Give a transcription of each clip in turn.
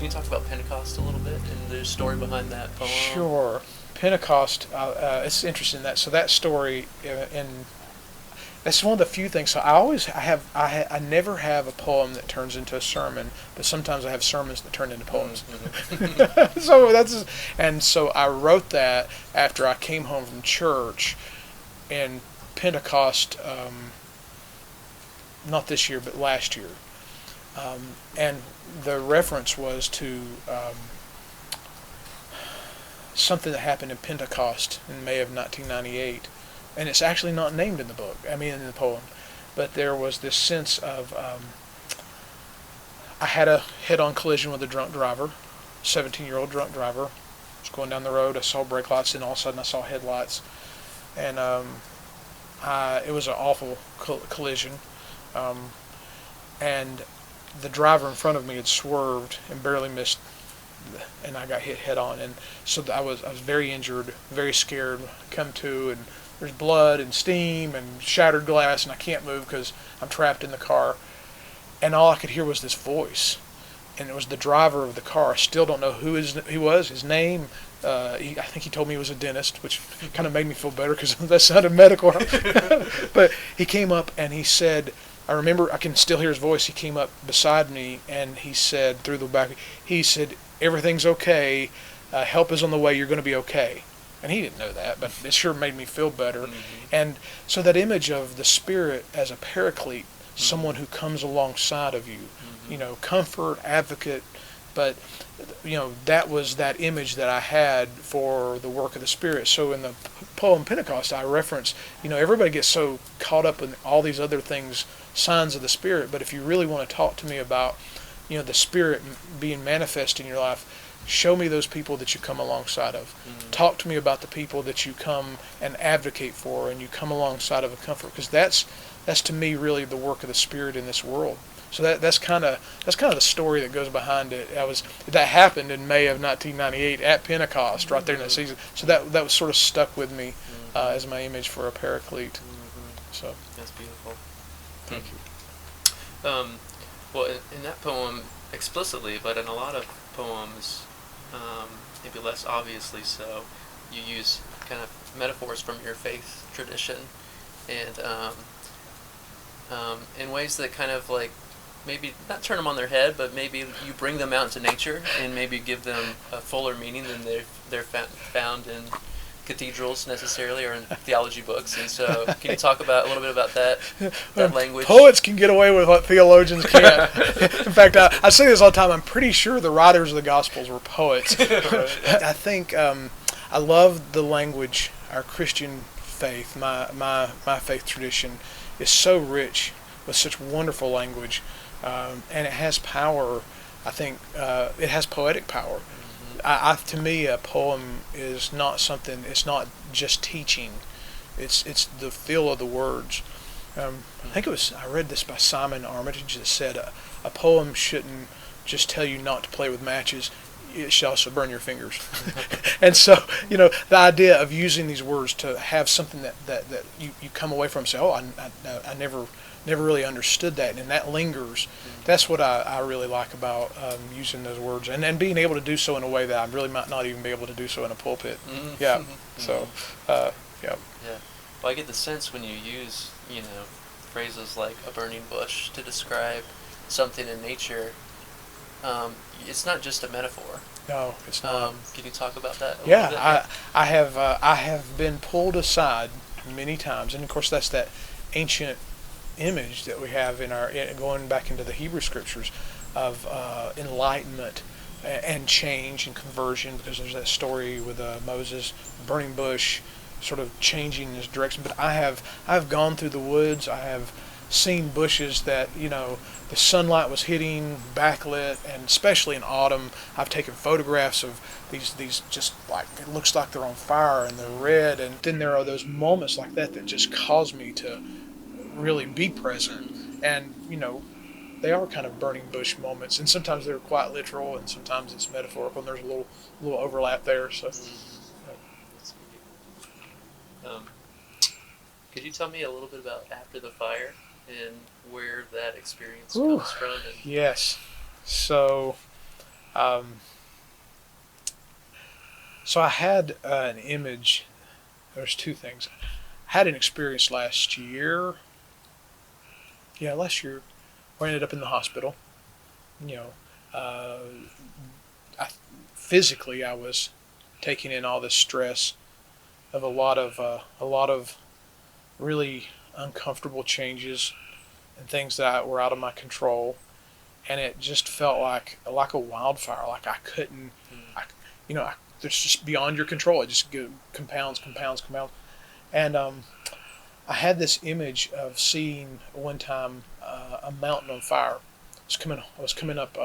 you talk about Pentecost a little bit and the story behind that poem? Sure. Pentecost. It's interesting that that story in that's one of the few things. So I never have a poem that turns into a sermon, but sometimes I have sermons that turn into poems. Mm-hmm. So I wrote that after I came home from church, and Pentecost, not this year but last year, and the reference was to something that happened in Pentecost in May of 1998, and it's actually not named in the book. I mean, in the poem, but there was this sense of I had a head-on collision with a drunk driver, 17-year-old drunk driver. I was going down the road. I saw brake lights, and all of a sudden I saw headlights, and it was an awful collision. Um, and the driver in front of me had swerved and barely missed, and I got hit head on. And so I was very injured, very scared. Come to, and there's blood and steam and shattered glass, and I can't move because I'm trapped in the car. And all I could hear was this voice, and it was the driver of the car. I still don't know who he was, his name. I think he told me he was a dentist, which kind of made me feel better because that sounded medical. But he came up and he said, I remember, I can still hear his voice. He came up beside me and he said, through the back, he said, "Everything's okay. Help is on the way. You're going to be okay." And he didn't know that, but it sure made me feel better. Mm-hmm. And so that image of the Spirit as a paraclete, someone who comes alongside of you, comfort, advocate, but that was that image that I had for the work of the Spirit. So in the poem Pentecost, I reference, everybody gets so caught up in all these other things, signs of the Spirit, but if you really want to talk to me about, the Spirit being manifest in your life, show me those people that you come alongside of. Mm-hmm. Talk to me about the people that you come and advocate for, and you come alongside of a comfort, because that's to me really the work of the Spirit in this world. So that's kind of the story that goes behind it. That happened in May of 1998 at Pentecost, right there in that season. So that was sort of stuck with me as my image for a paraclete. Mm-hmm. So that's beautiful. thank you. Well, in that poem explicitly, but in a lot of poems, maybe less obviously so, you use kind of metaphors from your faith tradition, and in ways that kind of like maybe not turn them on their head, but maybe you bring them out into nature and maybe give them a fuller meaning than they're found in cathedrals necessarily or in theology books. And so, can you talk about a little bit about that language? Poets can get away with what theologians can't. In fact, I say this all the time. I'm pretty sure the writers of the Gospels were poets. I think I love the language. Our Christian faith, my faith tradition, is so rich with such wonderful language, and it has power. I think it has poetic power. To me, a poem is not something. It's not just teaching. It's the feel of the words. I think I read this by Simon Armitage that said a poem shouldn't just tell you not to play with matches. It should also burn your fingers. And so, the idea of using these words to have something that you come away from and say, oh, I never really understood that, and that lingers. That's what I really like about using those words, and being able to do so in a way that I really might not even be able to do so in a pulpit. Mm-hmm. Yeah. So, yeah. Yeah. Well, I get the sense when you use, phrases like a burning bush to describe something in nature, it's not just a metaphor. No, it's not. Can you talk about that a Yeah, little bit? I have been pulled aside many times, and of course that's that ancient image that we have going back into the Hebrew scriptures of enlightenment and change and conversion, because there's that story with Moses, burning bush, sort of changing his direction. But I've gone through the woods. I have seen bushes that the sunlight was hitting backlit, and especially in autumn, I've taken photographs of these just like, it looks like they're on fire and they're red, and then there are those moments like that just cause me to really be present. And they are kind of burning bush moments, and sometimes they're quite literal and sometimes it's metaphorical, and there's a little overlap there. So That's neat. Could you tell me a little bit about After the Fire and where that experience comes from? yes. So Um, so I had an image. There's two things. I had an experience last year. Yeah, last year, where I ended up in the hospital. You know, uh, I, physically I was taking in all this stress of a lot of really uncomfortable changes and things that were out of my control, and it just felt like a wildfire. Like I couldn't, I, it's just beyond your control. It just compounds, compounds, compounds, and I had this image of seeing one time a mountain on fire. I was coming up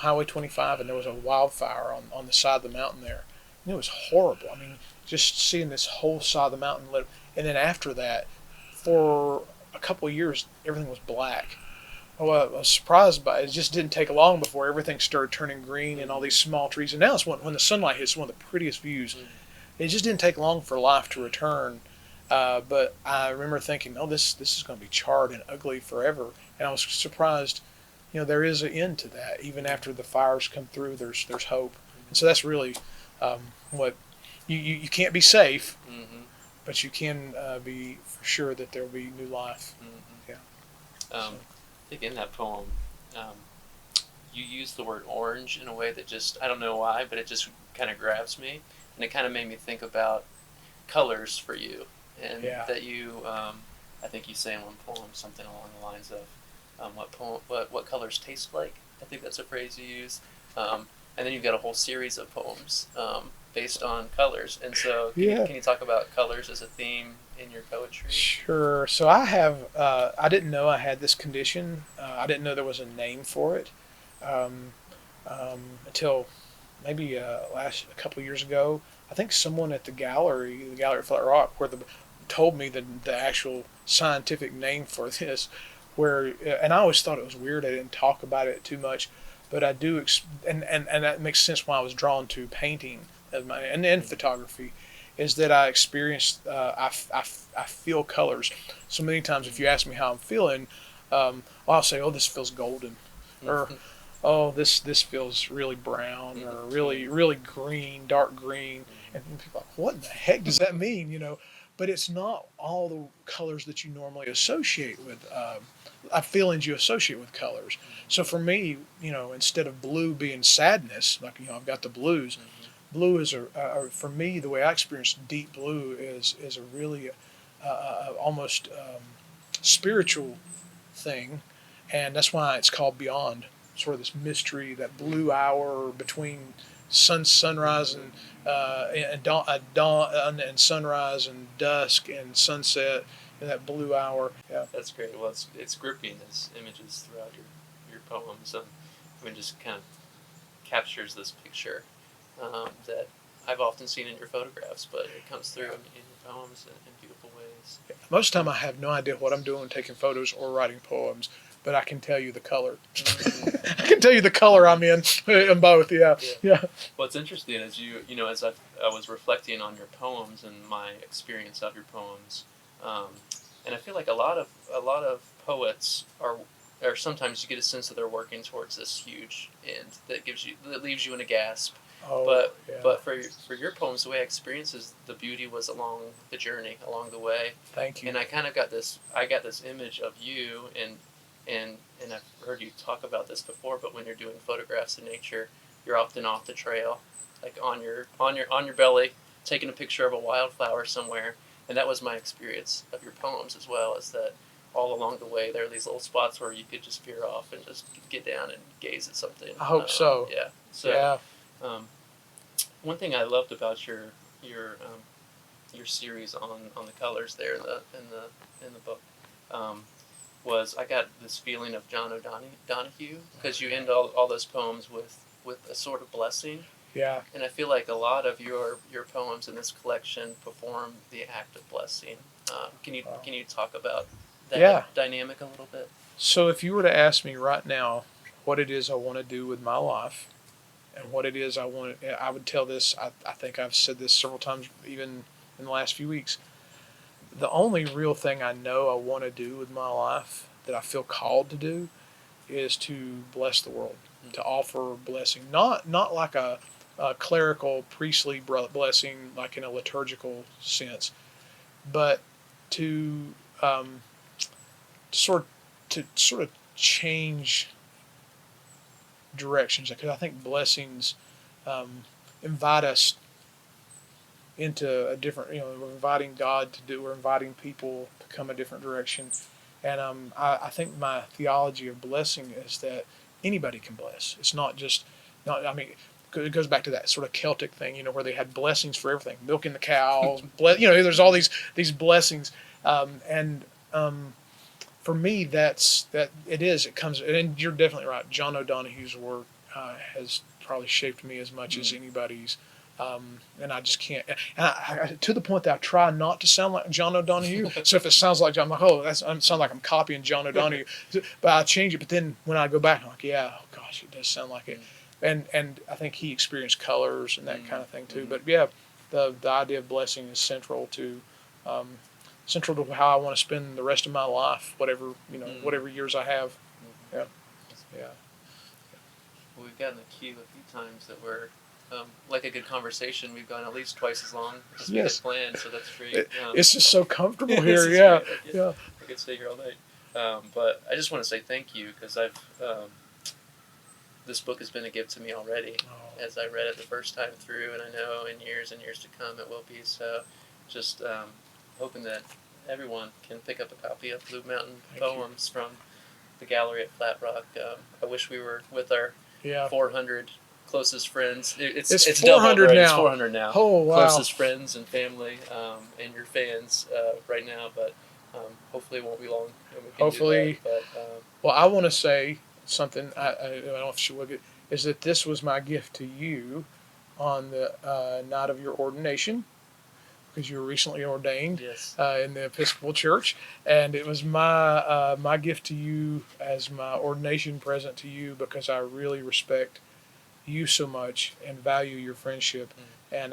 Highway 25, and there was a wildfire on the side of the mountain there. And it was horrible. I mean, just seeing this whole side of the mountain lit. And then after that, for a couple of years, everything was black. Oh, I was surprised by it. It just didn't take long before everything started turning green and all these small trees. And now it's when the sunlight hits, one of the prettiest views. It just didn't take long for life to return. But I remember thinking, oh, this is going to be charred and ugly forever. And I was surprised. There is an end to that. Even after the fires come through, there's hope. And so that's really what you can't be safe, but you can be for sure that there will be new life. Yeah. I think in that poem, you use the word orange in a way that just, I don't know why, but it just kind of grabs me. And it kind of made me think about colors for you. And that you, I think you say in one poem something along the lines of, what colors taste like. I think that's a phrase you use. And then you've got a whole series of poems based on colors. And so can you talk about colors as a theme in your poetry? Sure. So I didn't know I had this condition. I didn't know there was a name for it until maybe a couple of years ago. I think someone at the gallery at Flat Rock, told me the actual scientific name for this. And I always thought it was weird. I didn't talk about it too much, but I do, and that makes sense why I was drawn to painting and photography, is that I experienced, I feel colors. So many times if you ask me how I'm feeling, I'll say, oh, this feels golden, or oh, this feels really brown, or really green, dark green, and people are like, what in the heck does that mean? But it's not all the colors that you normally associate with feelings you associate with colors. So for me, instead of blue being sadness, like I've got the blues. Blue is for me, the way I experience deep blue is a really almost spiritual thing, and that's why it's called beyond. Sort of this mystery, that blue hour between sunrise and dawn and sunrise and dusk and sunset, and that blue hour. Yeah, that's great. Well, it's gripping as images throughout your poems, and just kind of captures this picture that I've often seen in your photographs, but it comes through in your poems in beautiful ways. Yeah. Most of the time, I have no idea what I'm doing when taking photos or writing poems, but I can tell you the color. I can tell you the color I'm in both. Yeah. What's interesting is as I was reflecting on your poems and my experience of your poems, and I feel like a lot of poets are sometimes you get a sense that they're working towards this huge end that leaves you in a gasp. But for your poems, the way I experienced is the beauty was along the journey, along the way. Thank you. And I kind of got this image of you, and I've heard you talk about this before. But when you're doing photographs in nature, you're often off the trail, like on your belly, taking a picture of a wildflower somewhere. And that was my experience of your poems as well. Is that all along the way there are these little spots where you could just veer off and just get down and gaze at something. I hope so. Yeah. So. One thing I loved about your series on the colors there in the book was I got this feeling of John O'Donohue, because you end all those poems with a sort of blessing. Yeah. And I feel like a lot of your poems in this collection perform the act of blessing. Can you talk about that dynamic a little bit? So if you were to ask me right now what it is I want to do with my life, and what it is I would tell this. I think I've said this several times, even in the last few weeks. The only real thing I know I want to do with my life, that I feel called to do, is to bless the world. to offer a blessing, not like a clerical priestly blessing, like in a liturgical sense, but to sort sort of change directions, because I think blessings invite us into a different, we're inviting God to do, we're inviting people to come a different direction. And I think my theology of blessing is that anybody can bless. It's not just, not, I mean, it goes back to that sort of Celtic thing, where they had blessings for everything, milking the cows, there's all these blessings. And for me, that it is, it comes, and you're definitely right. John O'Donohue's work has probably shaped me as much as anybody's. And I just can't. And to the point that I try not to sound like John O'Donohue. So if it sounds like John, I'm like, oh, that sounds like I'm copying John O'Donohue. But I change it. But then when I go back, I'm like, yeah, oh gosh, it does sound like it. And I think he experienced colors and that kind of thing too. But yeah, the idea of blessing is um, central to how I want to spend the rest of my life, whatever years I have. Yeah, yeah. Well, we've gotten a cue a few times that we're like a good conversation. We've gone at least twice as long as we had planned, so that's great. It's just so comfortable here. Yeah, I could stay here all night. But I just want to say thank you, because this book has been a gift to me already, as I read it the first time through, and I know in years and years to come it will be. So just hoping that everyone can pick up a copy of Blue Mountain Poems from the gallery at Flat Rock. I wish we were with our 400 closest friends. It's 400 doubled, right? now. It's 400 now. Oh, wow. Closest friends and family and your fans right now, but hopefully it won't be long. And we can do that, but, well, I want to say something. I don't know if she will get. Is that this was my gift to you on the night of your ordination, because you were recently ordained in the Episcopal Church, and it was my gift to you as my ordination present to you, because I really respect you so much and value your friendship, and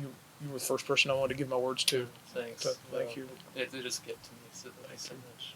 you were the first person I wanted to give my words to. Thanks. So, thank you. It is a gift to me, so thanks so much.